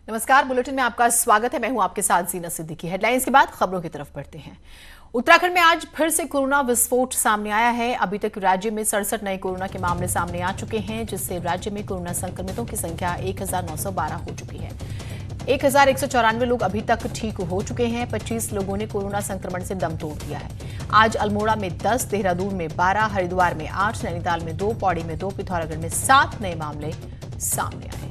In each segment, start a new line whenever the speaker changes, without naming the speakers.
नमस्कार, बुलेटिन में आपका स्वागत है। मैं हूं आपके साथ जीना सिद्दीकी। हेडलाइंस के बाद खबरों की तरफ बढ़ते हैं। उत्तराखंड में आज फिर से कोरोना विस्फोट सामने आया है। अभी तक राज्य में 67 नए कोरोना के मामले सामने आ चुके हैं, जिससे राज्य में कोरोना संक्रमितों की संख्या 1912 हो चुकी है। 1194 लोग अभी तक ठीक हो चुके हैं। 25 लोगों ने कोरोना संक्रमण से दम तोड़ दिया है। आज अल्मोड़ा में 10, देहरादून में 12, हरिद्वार में 8, नैनीताल में 2, पौड़ी में 2, पिथौरागढ़ में 7 नए मामले सामने आए।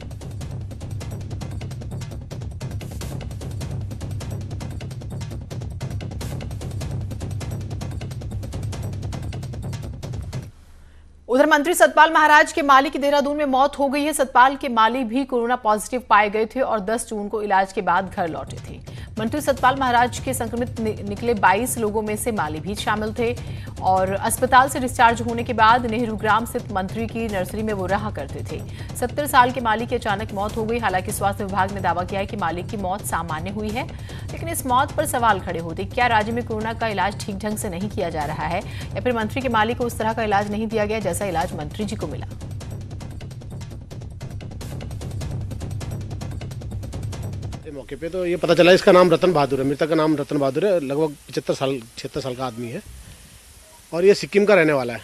उधर मंत्री सतपाल महाराज के माली की देहरादून में मौत हो गई है। सतपाल के माली भी कोरोना पॉजिटिव पाए गए थे और 10 जून को इलाज के बाद घर लौटे थे। मंत्री सतपाल महाराज के संक्रमित निकले 22 लोगों में से माली भी शामिल थे और अस्पताल से डिस्चार्ज होने के बाद नेहरू ग्राम स्थित मंत्री की नर्सरी में वो रहा करते थे। 70 साल के माली की अचानक मौत हो गई। हालांकि स्वास्थ्य विभाग ने दावा किया है कि माली की मौत सामान्य हुई है, लेकिन इस मौत पर सवाल खड़े होते। क्या राज्य में कोरोना का इलाज ठीक ढंग से नहीं किया जा रहा है या फिर मंत्री के माली को उस तरह का इलाज नहीं दिया गया जैसा इलाज मंत्री जी को मिला?
मौके पे तो ये पता चला इसका नाम रतन बहादुर है। मृतक का नाम रतन बहादुर है। लगभग 76 साल का आदमी है और ये सिक्किम का रहने वाला है।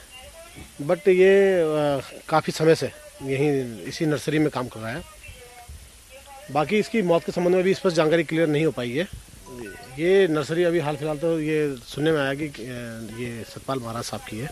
बट ये काफ़ी समय से यहीं इसी नर्सरी में काम कर रहा है। बाकी इसकी मौत के संबंध में भी स्पष्ट जानकारी क्लियर नहीं हो पाई है। ये नर्सरी अभी हाल फिलहाल तो ये सुनने में आया कि ये सतपाल महाराज साहब की है।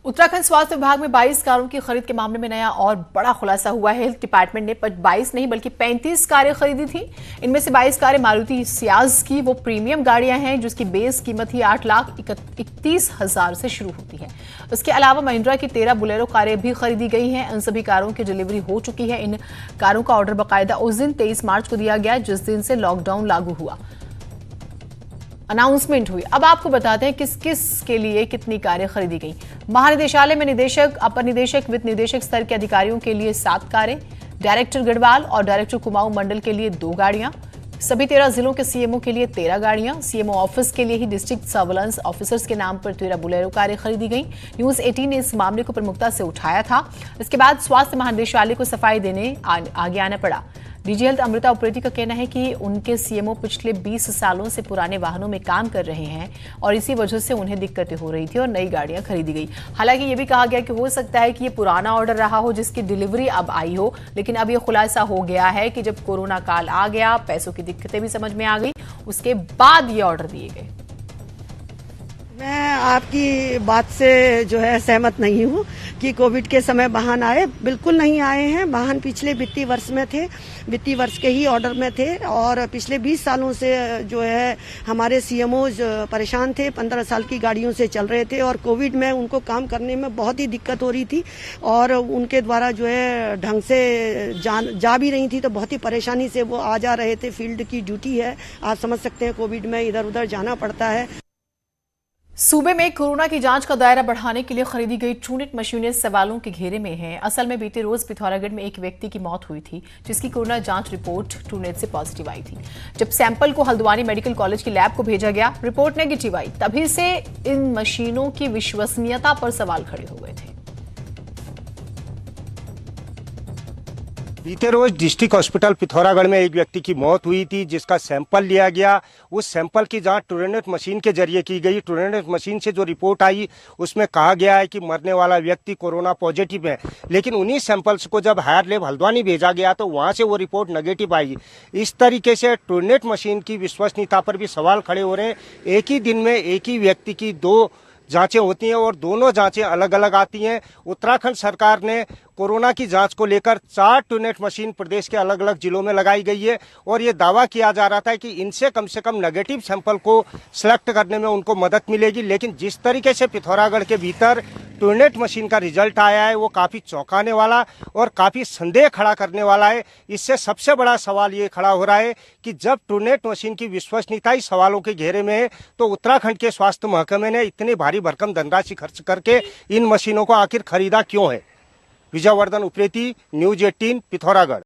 उत्तराखंड स्वास्थ्य विभाग में 22 कारों की खरीद के मामले में नया और बड़ा खुलासा हुआ है। हेल्थ डिपार्टमेंट ने 22 नहीं बल्कि 35 कारें खरीदी थी। इनमें से 22 कारें मारुति सियाज की वो प्रीमियम गाड़ियां हैं जिसकी बेस कीमत ही 8,31,000 से शुरू होती है। इसके अलावा महिंद्रा की 13 बुलेरो कारें भी खरीदी गई हैं। इन सभी कारों की डिलीवरी हो चुकी है। इन कारों का ऑर्डर बाकायदा उस दिन 23 मार्च को दिया गया जिस दिन से लॉकडाउन लागू हुआ, अनाउंसमेंट हुई। अब आपको बताते हैं किस किस के लिए कितनी कारें खरीदी गई। महानिदेशालय में निदेशक, अपर निदेशक, वित्त निदेशक स्तर के अधिकारियों के लिए 7 कारें, डायरेक्टर गढ़वाल और डायरेक्टर कुमाऊं मंडल के लिए 2 गाड़ियां, सभी 13 जिलों के सीएमओ के लिए 13 गाड़ियां, सीएमओ ऑफिस के लिए ही डिस्ट्रिक्ट सर्विलांस ऑफिसर्स के नाम पर 13 बुलेरो कारें खरीदी गई। न्यूज 18 ने इस मामले को प्रमुखता से उठाया था। इसके बाद स्वास्थ्य महानिदेशालय को सफाई देने आगे आना पड़ा। डीजी हेल्थ अमृता उप्रेती का कहना है कि उनके सीएमओ पिछले 20 सालों से पुराने वाहनों में काम कर रहे हैं और इसी वजह से उन्हें दिक्कतें हो रही थी और नई गाड़ियां खरीदी गई। हालांकि ये भी कहा गया कि हो सकता है कि ये पुराना ऑर्डर रहा हो जिसकी डिलीवरी अब आई हो, लेकिन अब ये खुलासा हो गया है कि जब कोरोना काल आ गया, पैसों की दिक्कतें भी समझ में आ गई, उसके बाद ये ऑर्डर दिए गए।
मैं आपकी बात से जो है सहमत नहीं हूँ कि कोविड के समय वाहन आए। बिल्कुल नहीं आए हैं। वाहन पिछले वित्तीय वर्ष में थे, वित्तीय वर्ष के ही ऑर्डर में थे और पिछले 20 सालों से जो है हमारे सीएमओज परेशान थे। 15 साल की गाड़ियों से चल रहे थे और कोविड में उनको काम करने में बहुत ही दिक्कत हो रही थी और उनके द्वारा जो है ढंग से जा भी रही थी तो बहुत ही परेशानी से वो आ जा रहे थे। फील्ड की ड्यूटी है, आप समझ सकते हैं, कोविड में इधर उधर जाना पड़ता है।
सूबे में कोरोना की जांच का दायरा बढ़ाने के लिए खरीदी गई ट्रूनेट मशीनें सवालों के घेरे में हैं। असल में बीते रोज पिथौरागढ़ में एक व्यक्ति की मौत हुई थी जिसकी कोरोना जांच रिपोर्ट ट्रूनेट से पॉजिटिव आई थी। जब सैंपल को हल्द्वानी मेडिकल कॉलेज की लैब को भेजा गया, रिपोर्ट नेगेटिव आई। तभी से इन मशीनों की विश्वसनीयता पर सवाल खड़े हो गए थे।
बीते रोज डिस्ट्रिक्ट हॉस्पिटल पिथौरागढ़ में एक व्यक्ति की मौत हुई थी जिसका सैंपल लिया गया। उस सैंपल की जांच ट्रूनेट मशीन के जरिए की गई। ट्रूनेट मशीन से जो रिपोर्ट आई उसमें कहा गया है कि मरने वाला व्यक्ति कोरोना पॉजिटिव है, लेकिन उन्हीं सैंपल्स को जब हायर लैब हल्द्वानी भेजा गया तो वहां से वो रिपोर्ट नेगेटिव आई। इस तरीके से ट्रूनेट मशीन की विश्वसनीयता पर भी सवाल खड़े हो रहे हैं। एक ही दिन में एक ही व्यक्ति की 2 जांचें होती हैं और दोनों जांचें अलग अलग आती हैं। उत्तराखंड सरकार ने कोरोना की जांच को लेकर 4 ट्रूनेट मशीन प्रदेश के अलग अलग जिलों में लगाई गई है और ये दावा किया जा रहा था कि इनसे कम से कम नेगेटिव सैंपल को सिलेक्ट करने में उनको मदद मिलेगी। लेकिन जिस तरीके से पिथौरागढ़ के भीतर ट्रूनेट मशीन का रिजल्ट आया है वो काफ़ी चौंकाने वाला और काफ़ी संदेह खड़ा करने वाला है। इससे सबसे बड़ा सवाल ये खड़ा हो रहा है कि जब ट्रूनेट मशीन की विश्वसनीयता ही सवालों के घेरे में है तो उत्तराखंड के स्वास्थ्य महकमे ने इतनी भारी भरकम धनराशि खर्च करके इन मशीनों को आखिर खरीदा क्यों है। विजयवर्धन उप्रेती, न्यूज 18, पिथौरागढ़।